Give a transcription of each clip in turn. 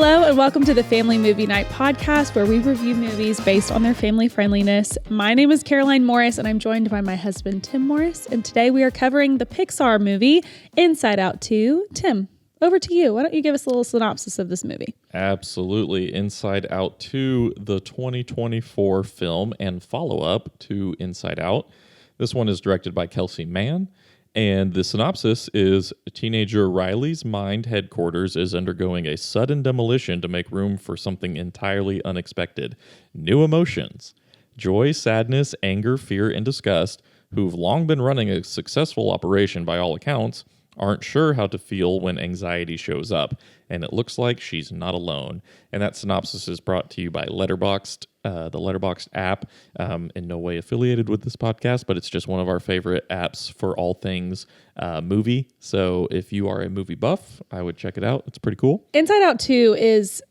Hello and welcome to the Family Movie Night podcast, where we review movies based on their family friendliness. My name is Caroline Morris and I'm joined by my husband Tim Morris, and today we are covering the Pixar movie Inside Out 2. Tim, over to you. Why don't you give us a little synopsis of this movie? Absolutely. Inside Out 2, the 2024 film and follow-up to Inside Out. This one is directed by Kelsey Mann. And the synopsis is teenager Riley's mind headquarters is undergoing a sudden demolition to make room for something entirely unexpected. New emotions. Joy, sadness, anger, fear, and disgust, who've long been running a successful operation by all accounts, aren't sure how to feel when anxiety shows up. And it looks like she's not alone. And that synopsis is brought to you by Letterboxd, the Letterboxd app. In no way affiliated with this podcast, but it's just one of our favorite apps for all things movie. So if you are a movie buff, I would check it out. It's pretty cool. Inside Out 2 is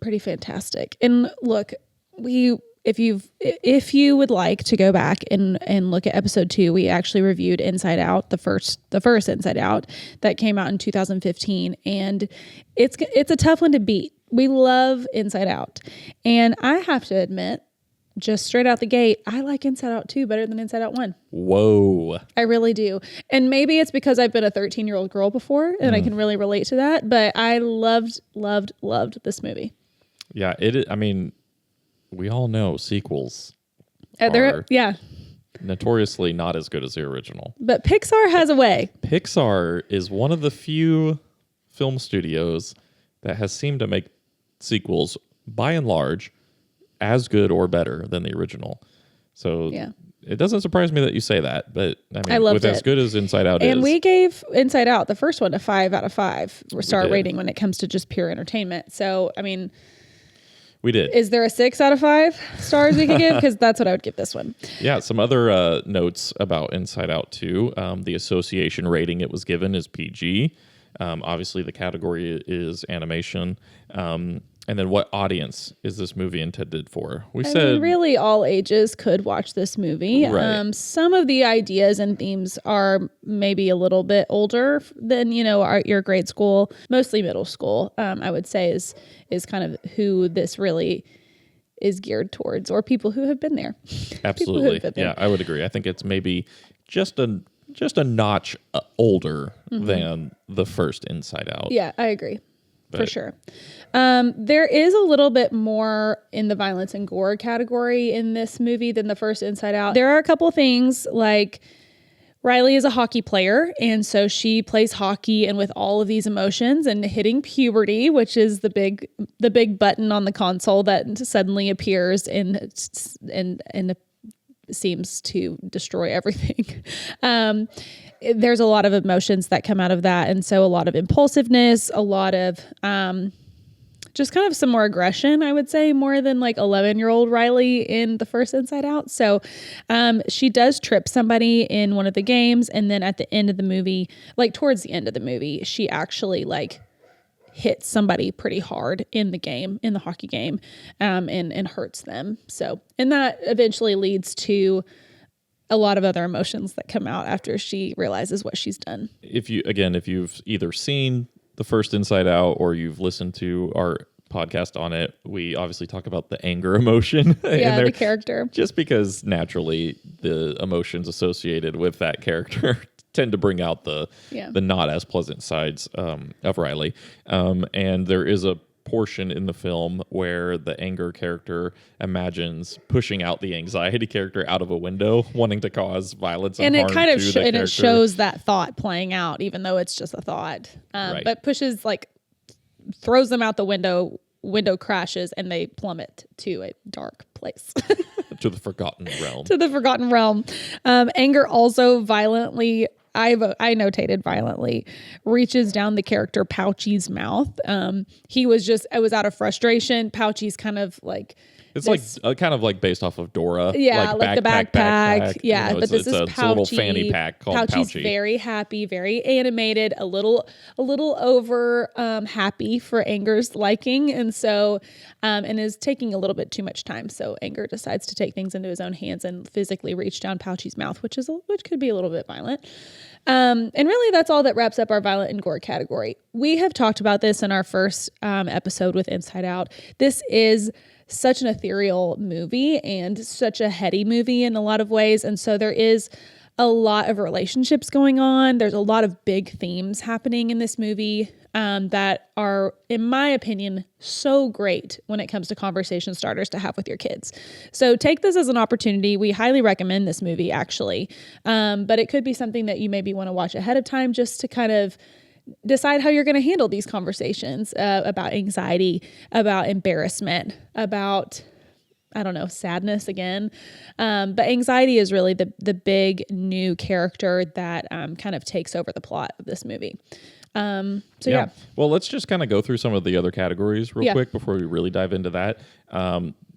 pretty fantastic. And look, if you would like to go back and look at episode 2, we actually reviewed Inside Out, the first Inside Out that came out in 2015, and it's a tough one to beat. We love Inside Out, and I have to admit, just straight out the gate, I like Inside Out 2 better than Inside Out 1. Whoa. I really do. And maybe it's because I've been a 13-year-old girl before and I can really relate to that, but I loved this movie. Yeah, I mean, we all know sequels are notoriously not as good as the original. But Pixar has a way. Pixar is one of the few film studios that has seemed to make sequels, by and large, as good or better than the original. So it doesn't surprise me that you say that, but I mean, with as good as Inside Out is. And we gave Inside Out, the first one, a 5 out of 5 star rating when it comes to just pure entertainment. So, I mean, we did. Is there a 6 out of 5 stars we could give? Because that's what I would give this one. Yeah, some other notes about Inside Out 2. The association rating it was given is PG. Obviously, the category is animation. And then what audience is this movie intended for? I mean, really all ages could watch this movie. Right. Some of the ideas and themes are maybe a little bit older than, your grade school, mostly middle school, I would say is kind of who this really is geared towards, or people who have been there. Absolutely. Yeah, I would agree. I think it's maybe just a notch older than the first Inside Out. Yeah, I agree. For sure. There is a little bit more in the violence and gore category in this movie than the first Inside Out. There are a couple things, like Riley is a hockey player, and so she plays hockey and with all of these emotions and hitting puberty, which is the big button on the console that suddenly appears and seems to destroy everything. There's a lot of emotions that come out of that. And so a lot of impulsiveness, a lot of just kind of some more aggression, I would say, more than like 11-year-old Riley in the first Inside Out. So she does trip somebody in one of the games. And then at the end of the movie, like towards the end of the movie, she actually like hits somebody pretty hard in the hockey game, and hurts them. So, and that eventually leads to a lot of other emotions that come out after she realizes what she's done. If you've either seen the first Inside Out or you've listened to our podcast on it, we obviously talk about the anger emotion. Yeah, the character. Just because naturally the emotions associated with that character tend to bring out the not as pleasant sides of Riley. And there is a portion in the film where the anger character imagines pushing out the anxiety character out of a window, wanting to cause violence and harm kind of to the character. And it shows that thought playing out, even though it's just a thought. Right. But throws them out the window crashes, and they plummet to a dark place. To the forgotten realm. To the forgotten realm. Anger also violently, I notated violently, reaches down the character Pouchy's mouth. It was out of frustration. Pouchy's kind of like... It's kind of like based off of Dora. Yeah, like the backpack. Yeah, but this is Pouchy. A little fanny pack called Pouchy's Pouchy. very happy, very animated, a little over happy for Anger's liking, and so and is taking a little bit too much time. So Anger decides to take things into his own hands and physically reach down Pouchy's mouth, which could be a little bit violent. And really, that's all that wraps up our violent and gore category. We have talked about this in our first episode with Inside Out. This is such an ethereal movie and such a heady movie in a lot of ways. And so there is a lot of relationships going on. There's a lot of big themes happening in this movie that are, in my opinion, so great when it comes to conversation starters to have with your kids. So take this as an opportunity. We highly recommend this movie, actually. But it could be something that you maybe want to watch ahead of time just to kind of decide how you're going to handle these conversations about anxiety, about embarrassment, about, I don't know, sadness again. But anxiety is really the big new character that kind of takes over the plot of this movie. Yeah. Well, let's just kind of go through some of the other categories real quick before we really dive into that.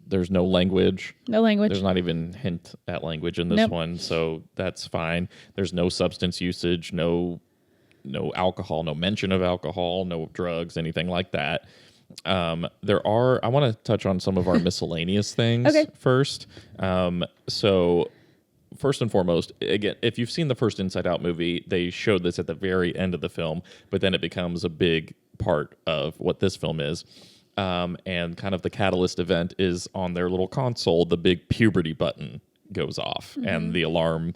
There's no language. No language. There's not even hint at language in this one, so that's fine. There's no substance usage, no alcohol, no mention of alcohol, no drugs, anything like that. I want to touch on some of our miscellaneous things first. So first and foremost, again, if you've seen the first Inside Out movie, they showed this at the very end of the film, but then it becomes a big part of what this film is. And kind of the catalyst event is on their little console, the big puberty button goes off and the alarm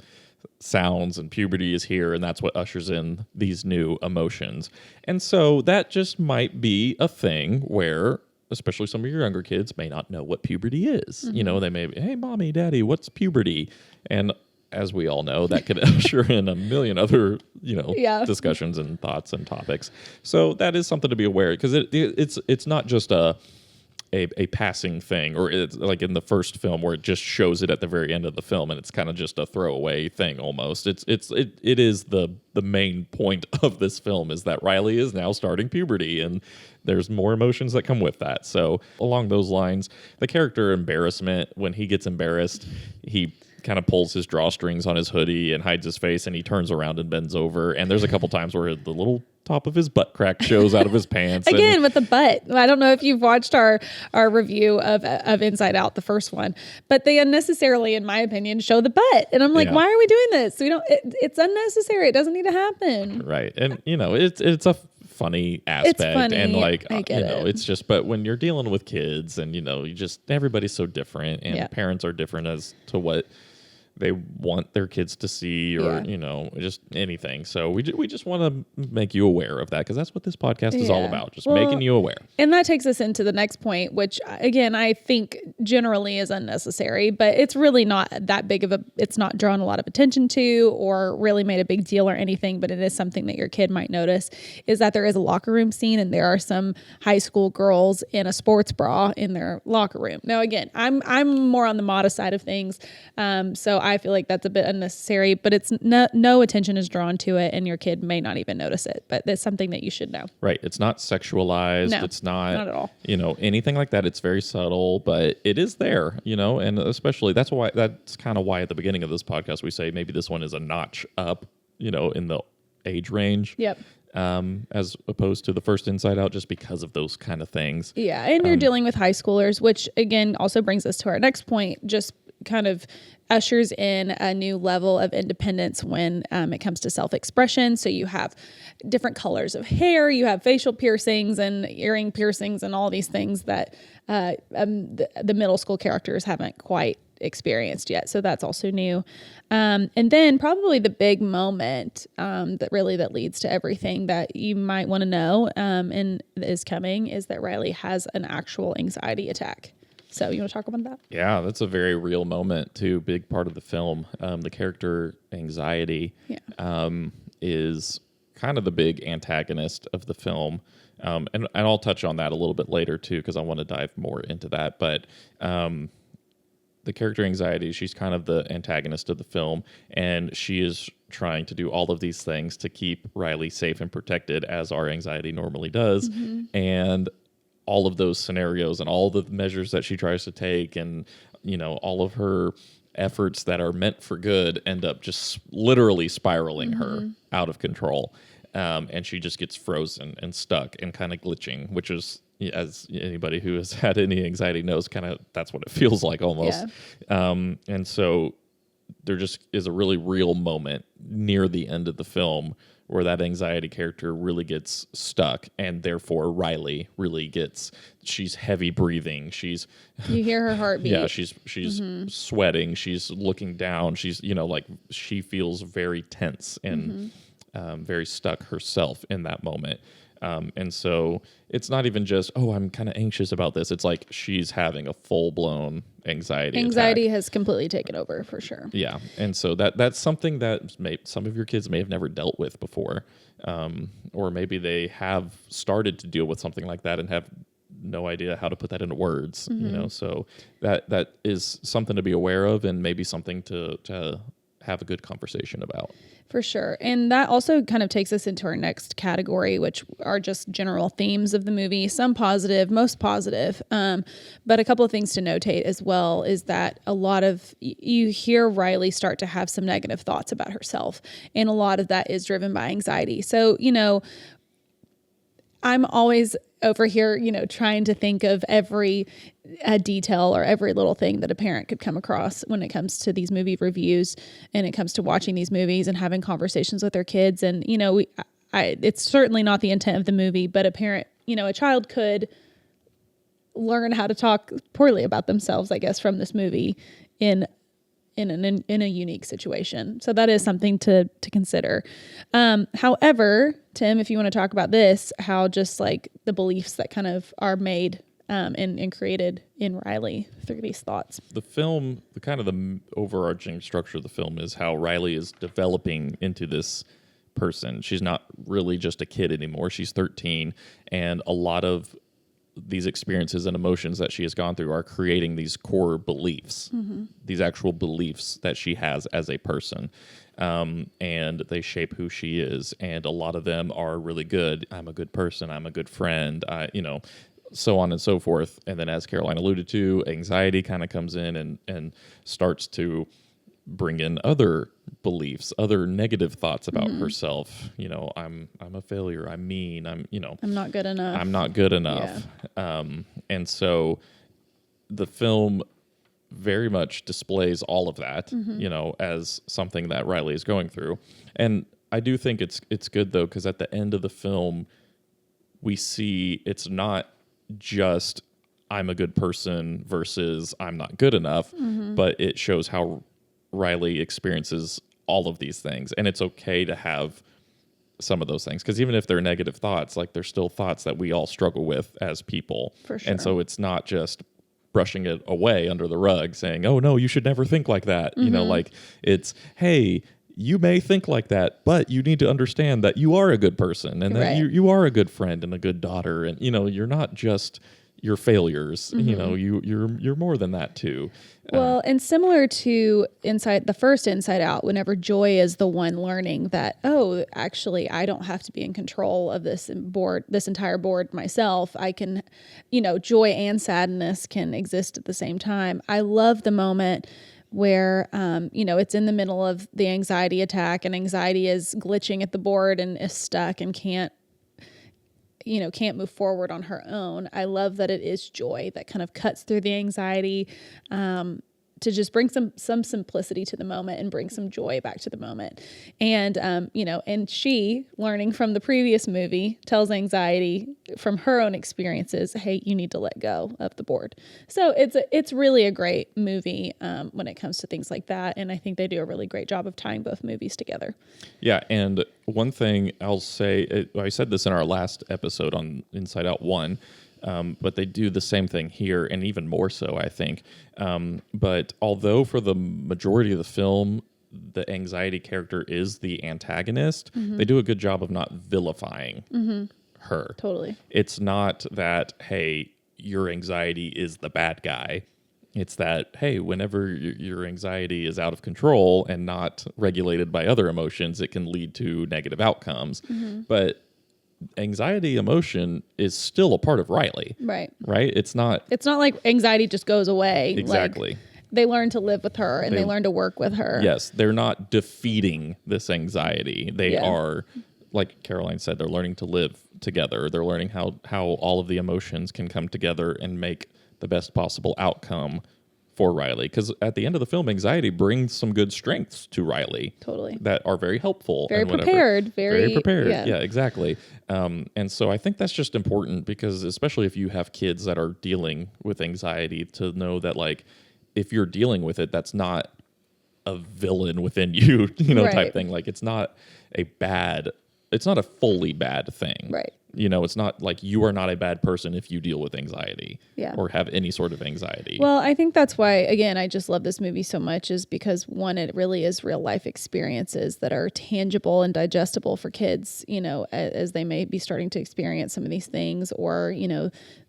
sounds and puberty is here, and that's what ushers in these new emotions. And so that just might be a thing where, especially some of your younger kids may not know what puberty is. You know, they may be, hey, mommy, daddy, what's puberty? And as we all know, that could usher in a million other, discussions and thoughts and topics. So that is something to be aware, because it's not just a passing thing, or it's like in the first film where it just shows it at the very end of the film and it's kind of just a throwaway thing almost. It is the main point of this film is that Riley is now starting puberty and there's more emotions that come with that. So along those lines, the character embarrassment, when he gets embarrassed, he kind of pulls his drawstrings on his hoodie and hides his face, and he turns around and bends over, and there's a couple times where the little top of his butt crack shows out of his pants. Again, with the butt. I don't know if you've watched our review of Inside Out, the first one, but they unnecessarily, in my opinion, show the butt. And I'm like, why are we doing this? It's unnecessary. It doesn't need to happen. Right. And, it's a funny aspect. It's funny. And I get it. it's just, but when you're dealing with kids and, everybody's so different, and parents are different as to what they want their kids to see, or just anything. So we just want to make you aware of that, because that's what this podcast is all about, just making you aware. And that takes us into the next point, which again I think generally is unnecessary, but it's really not that big of it's not drawn a lot of attention to or really made a big deal or anything, but it is something that your kid might notice, is that there is a locker room scene and there are some high school girls in a sports bra in their locker room. Now again, I'm more on the modest side of things, so I feel like that's a bit unnecessary, but it's no attention is drawn to it, and your kid may not even notice it, but it's something that you should know. Right. It's not sexualized. No, it's not at all. Anything like that. It's very subtle, but it is there, and especially that's kind of why at the beginning of this podcast we say maybe this one is a notch up, in the age range. Yep. As opposed to the first Inside Out, just because of those kind of things. Yeah. And you're dealing with high schoolers, which again also brings us to our next point, just kind of ushers in a new level of independence when it comes to self-expression. So you have different colors of hair, you have facial piercings and earring piercings and all these things that the middle school characters haven't quite experienced yet. So that's also new. And then probably the big moment that leads to everything that you might want to know and is coming is that Riley has an actual anxiety attack. So you want to talk about that? Yeah, that's a very real moment too. Big part of the film. The character anxiety is kind of the big antagonist of the film. And I'll touch on that a little bit later too, because I want to dive more into that. But the character anxiety, she's kind of the antagonist of the film, and she is trying to do all of these things to keep Riley safe and protected, as our anxiety normally does. And all of those scenarios and all the measures that she tries to take, and all of her efforts that are meant for good end up just literally spiraling her out of control, and she just gets frozen and stuck and kind of glitching, which is, as anybody who has had any anxiety knows, kind of that's what it feels like almost. And so there just is a really real moment near the end of the film where that anxiety character really gets stuck, and therefore Riley really she's heavy breathing. You hear her heartbeat. Yeah, she's sweating. She's looking down. She's, like she feels very tense and very stuck herself in that moment. And so it's not even just, I'm kind of anxious about this. It's like she's having a full-blown anxiety attack. Has completely taken over, for sure. Yeah. And so that's something that some of your kids may have never dealt with before. Or maybe they have started to deal with something like that and have no idea how to put that into words, so that is something to be aware of, and maybe something to have a good conversation about. For sure. And that also kind of takes us into our next category, which are just general themes of the movie, some positive, most positive. But a couple of things to notate as well is that a lot of, you hear Riley start to have some negative thoughts about herself. And a lot of that is driven by anxiety. So, I'm always over here, trying to think of every detail or every little thing that a parent could come across when it comes to these movie reviews and it comes to watching these movies and having conversations with their kids. And, it's certainly not the intent of the movie, but a parent, a child could learn how to talk poorly about themselves, I guess, from this movie in a unique situation. So that is something to consider. However, Tim, if you want to talk about this, how just like the beliefs that kind of are made and created in Riley through these thoughts. The film, the overarching structure of the film is how Riley is developing into this person. She's not really just a kid anymore. She's 13, and a lot of these experiences and emotions that she has gone through are creating these core beliefs, these actual beliefs that she has as a person. And they shape who she is. And a lot of them are really good. I'm a good person. I'm a good friend, so on and so forth. And then, as Caroline alluded to, anxiety kind of comes in and starts to bring in other beliefs, other negative thoughts about herself. I'm a failure. I'm mean. I'm not good enough. I'm not good enough. Yeah. And so the film very much displays all of that, as something that Riley is going through. And I do think it's good though, because at the end of the film, we see it's not just I'm a good person versus I'm not good enough, but it shows how Riley experiences all of these things, and it's okay to have some of those things, because even if they're negative thoughts, like they're still thoughts that we all struggle with as people. For sure. And so it's not just brushing it away under the rug saying, oh no, you should never think like that. Like it's, hey, you may think like that, but you need to understand that you are a good person and that you are a good friend and a good daughter, and you're not just your failures. You're more than that too. Well, and similar to the first Inside Out, whenever Joy is the one learning that, actually, I don't have to be in control of this entire board myself. I can, joy and sadness can exist at the same time. I love the moment where, it's in the middle of the anxiety attack, and anxiety is glitching at the board and is stuck and can't move forward on her own. I love that it is Joy that kind of cuts through the anxiety, to just bring some simplicity to the moment and bring some joy back to the moment. And, and she, learning from the previous movie, tells anxiety from her own experiences, hey, you need to let go of the board. So it's really a great movie when it comes to things like that. And I think they do a really great job of tying both movies together. Yeah. And one thing I'll say, I said this in our last episode on Inside Out 1, but they do the same thing here, and even more so, I think. But although for the majority of the film, the anxiety character is the antagonist, they do a good job of not vilifying her. Totally. It's not that, hey, your anxiety is the bad guy. It's that, hey, whenever your anxiety is out of control and not regulated by other emotions, it can lead to negative outcomes. But anxiety emotion is still a part of Riley. Right. It's not like anxiety just goes away. Exactly. Like, they learn to live with her and they learn to work with her. Yes. They're not defeating this anxiety. They are, like Caroline said, they're learning to live together. They're learning how all of the emotions can come together and make the best possible outcome for Riley, because at the end of the film, anxiety brings some good strengths to Riley. Totally. That are very helpful. Very and prepared. Very prepared. Yeah. Yeah, exactly. And so I think that's just important, because especially if you have kids that are dealing with anxiety, to know that, like, if you're dealing with it, that's not a villain within you, Right. type thing. Like, it's not a fully bad thing. Right. It's not like you are not a bad person if you deal with anxiety Yeah. or have any sort of anxiety. Well, I think that's why, again, I just love this movie so much, is because, one, it really is real life experiences that are tangible and digestible for kids, as they may be starting to experience some of these things, or,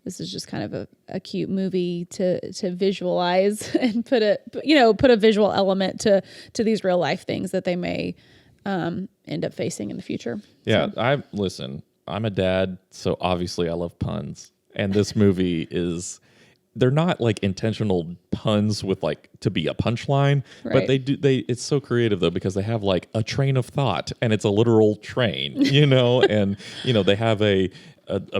this is just kind of a cute movie to visualize and put a visual element to these real life things that they may end up facing in the future. Yeah. So. I'm a dad, so obviously I love puns. And this movie they're not like intentional puns with like to be a punchline, Right. but it's so creative though, because they have like a train of thought, and it's a literal train, and they have a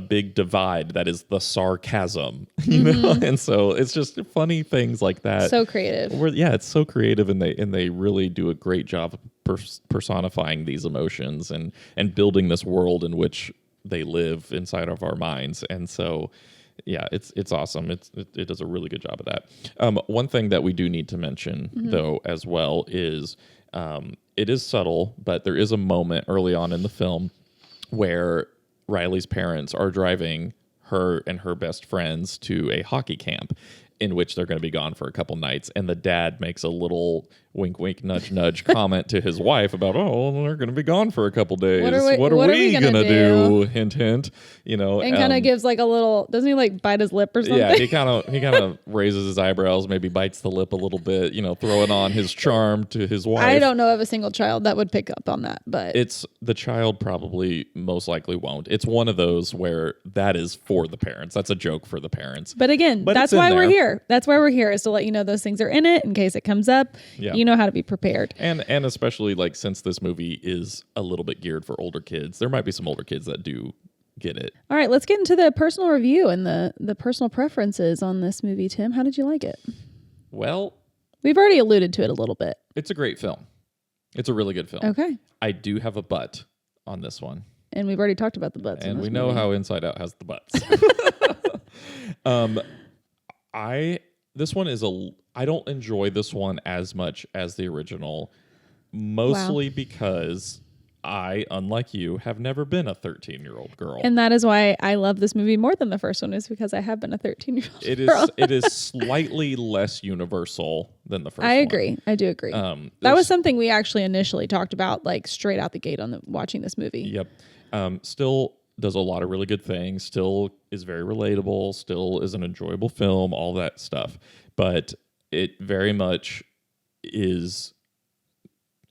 big divide that is the sarcasm, and so it's just funny things like that. So creative. It's so creative, and they really do a great job of personifying these emotions and building this world in which they live inside of our minds. And so, yeah, it's awesome. It does a really good job of that. One thing that we do need to mention though as well is it is subtle, but there is a moment early on in the film where Riley's parents are driving her and her best friends to a hockey camp in which they're going to be gone for a couple nights. And the dad makes a little wink, wink, nudge, nudge comment to his wife about, they're going to be gone for a couple days. What are we going to do? Hint, hint. And kind of gives like a little, doesn't he like bite his lip or something? Yeah, he kind of raises his eyebrows, maybe bites the lip a little bit, throwing on his charm to his wife. I don't know of a single child that would pick up on that, but the child probably most likely won't. It's one of those where that is for the parents. That's a joke for the parents. But again, that's why we're here. That's why we're here, is to let you know those things are in it in case it comes up. Yeah. You know how to be prepared. And especially like since this movie is a little bit geared for older kids, there might be some older kids that do get it. All right, let's get into the personal review and the personal preferences on this movie. Tim, how did you like it? Well, we've already alluded to it a little bit. It's a great film. It's a really good film. Okay. I do have a butt on this one. And we've already talked about the butts. And we know how Inside Out has the butts. I don't enjoy this one as much as the original, mostly because I, unlike you, have never been a 13-year-old girl. And that is why I love this movie more than the first one, is because I have been a 13-year-old girl. It is slightly less universal than the first one. I agree. I do agree. That was something we actually initially talked about, like straight out the gate on watching this movie. Yep. Still does a lot of really good things, still is very relatable, still is an enjoyable film, all that stuff. But it very much is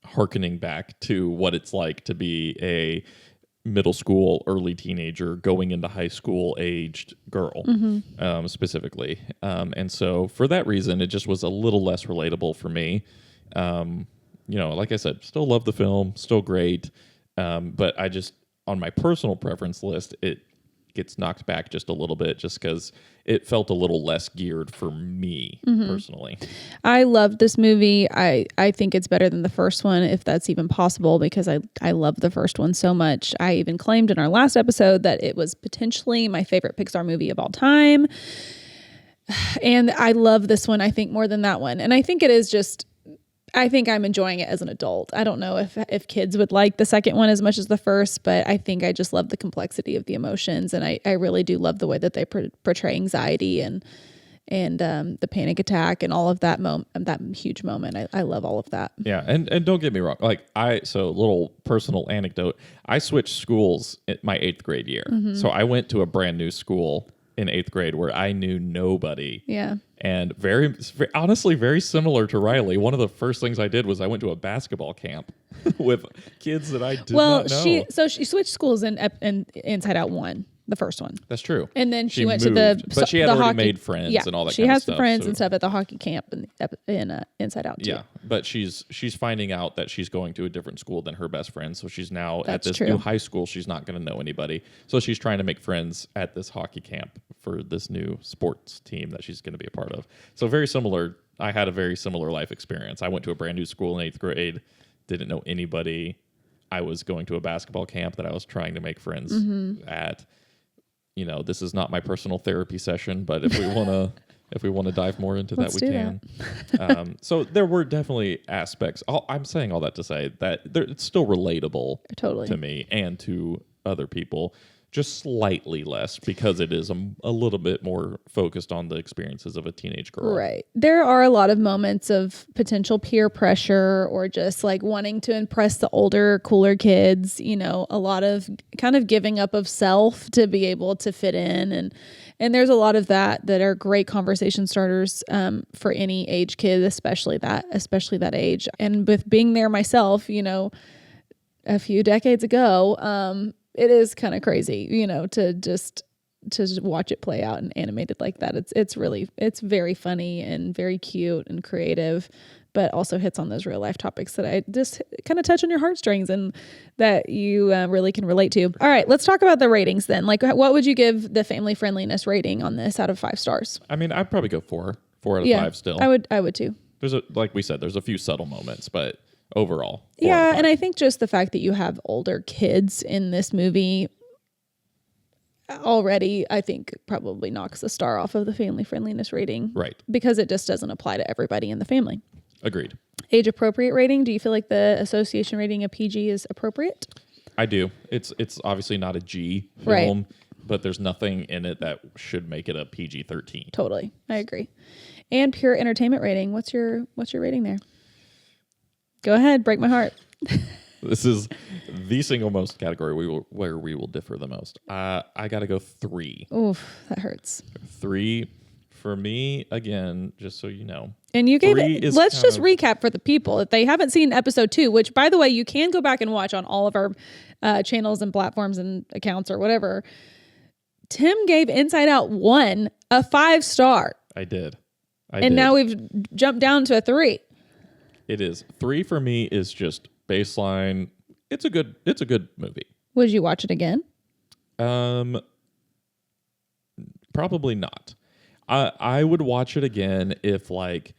hearkening back to what it's like to be a middle school, early teenager, going into high school aged girl, specifically. And so for that reason, it just was a little less relatable for me. Like I said, still love the film, still great. But I just, on my personal preference list, it gets knocked back just a little bit, just because it felt a little less geared for me personally. I loved this movie. I think it's better than the first one, if that's even possible, because I love the first one so much. I even claimed in our last episode that it was potentially my favorite Pixar movie of all time. And I love this one, I think, more than that one. And I think it is just, I think I'm enjoying it as an adult. I don't know if kids would like the second one as much as the first, but I think I just love the complexity of the emotions. And I really do love the way that they portray anxiety and the panic attack and all of that that huge moment. I love all of that. Yeah. And don't get me wrong. So little personal anecdote, I switched schools in my 8th grade year. So I went to a brand new school in 8th grade where I knew nobody. Yeah. And honestly, very similar to Riley. One of the first things I did was I went to a basketball camp with kids that I did not know. She switched schools in Inside Out 1, the first one. That's true. And then she went moved, to but she had already hockey, made friends and all that she kind of has stuff. friends and stuff at the hockey camp in Inside Out too. Yeah, but she's finding out that she's going to a different school than her best friend. So she's now That's at this true. new high school. She's not going to know anybody. So she's trying to make friends at this hockey camp for this new sports team that she's going to be a part of. So very similar I had a very similar life experience. I went to a brand new school in 8th grade, didn't know anybody. I was going to a basketball camp that I was trying to make friends at. You know, this is not my personal therapy session, but if we want to dive more into that, we can. So there were definitely aspects. I'm saying all that to say that it's still relatable to me and to other people. Just slightly less because it is a little bit more focused on the experiences of a teenage girl. Right. There are a lot of moments of potential peer pressure or just like wanting to impress the older, cooler kids, you know, a lot of kind of giving up of self to be able to fit in. And there's a lot of that are great conversation starters for any age kid, especially that age. And with being there myself, you know, a few decades ago, it is kind of crazy, you know, to just watch it play out and animated like that. It's very funny and very cute and creative, but also hits on those real life topics that I just kind of touch on your heartstrings and that you really can relate to. All right, let's talk about the ratings then. Like, what would you give the family friendliness rating on this out of 5 stars? I mean, I'd probably go 4 out of 5 still. I would too. Like we said, there's a few subtle moments, but overall. Yeah, and I think just the fact that you have older kids in this movie already, I think probably knocks the star off of the family friendliness rating. Right. Because it just doesn't apply to everybody in the family. Agreed. Age appropriate rating. Do you feel like the association rating of PG is appropriate? I do. It's obviously not a G film, but there's nothing in it that should make it a PG-13. Totally. I agree. And pure entertainment rating. What's your rating there? Go ahead, break my heart. This is the single most category where we will differ the most. I got to go 3. Oof, that hurts. 3 for me, again, just so you know. And you gave it, let's just recap for the people. If they haven't seen episode 2, which by the way, you can go back and watch on all of our channels and platforms and accounts or whatever. Tim gave Inside Out 1 a 5-star. I did. Now we've jumped down to a 3. It is 3 for me is just baseline. It's a good movie. Would you watch it again? Probably not. I would watch it again if like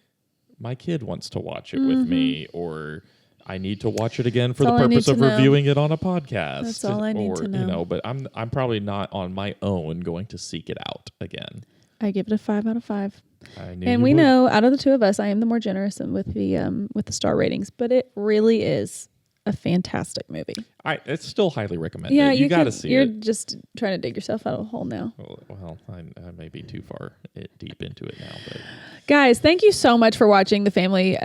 my kid wants to watch it with me, or I need to watch it again for the purpose of reviewing it on a podcast. That's all I need to know. You know, but I'm probably not on my own going to seek it out again. I give it a 5 out of 5. And we know out of the two of us, I am the more generous with the star ratings, but it really is a fantastic movie. It's still highly recommended. Yeah, you got to see it. You're just trying to dig yourself out of a hole now. Well, I may be too far deep into it now, but guys, thank you so much for watching the Family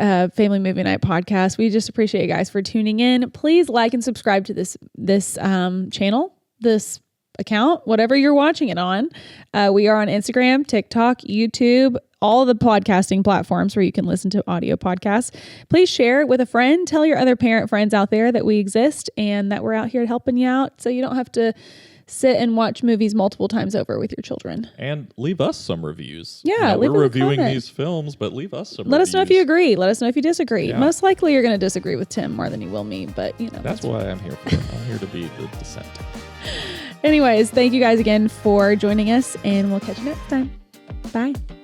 Movie Night podcast. We just appreciate you guys for tuning in. Please like and subscribe to this channel, this account, whatever you're watching it on. We are on Instagram, TikTok, YouTube, all the podcasting platforms where you can listen to audio podcasts. Please share it with a friend. Tell your other parent friends out there that we exist and that we're out here helping you out, so you don't have to sit and watch movies multiple times over with your children. And leave us some reviews. Yeah, we're reviewing these films, but leave us some Let us know if you agree. Let us know if you disagree. Yeah. Most likely you're going to disagree with Tim more than you will me, but you know. That's why I'm here for. I'm here to be the dissent. Anyways, thank you guys again for joining us, and we'll catch you next time. Bye.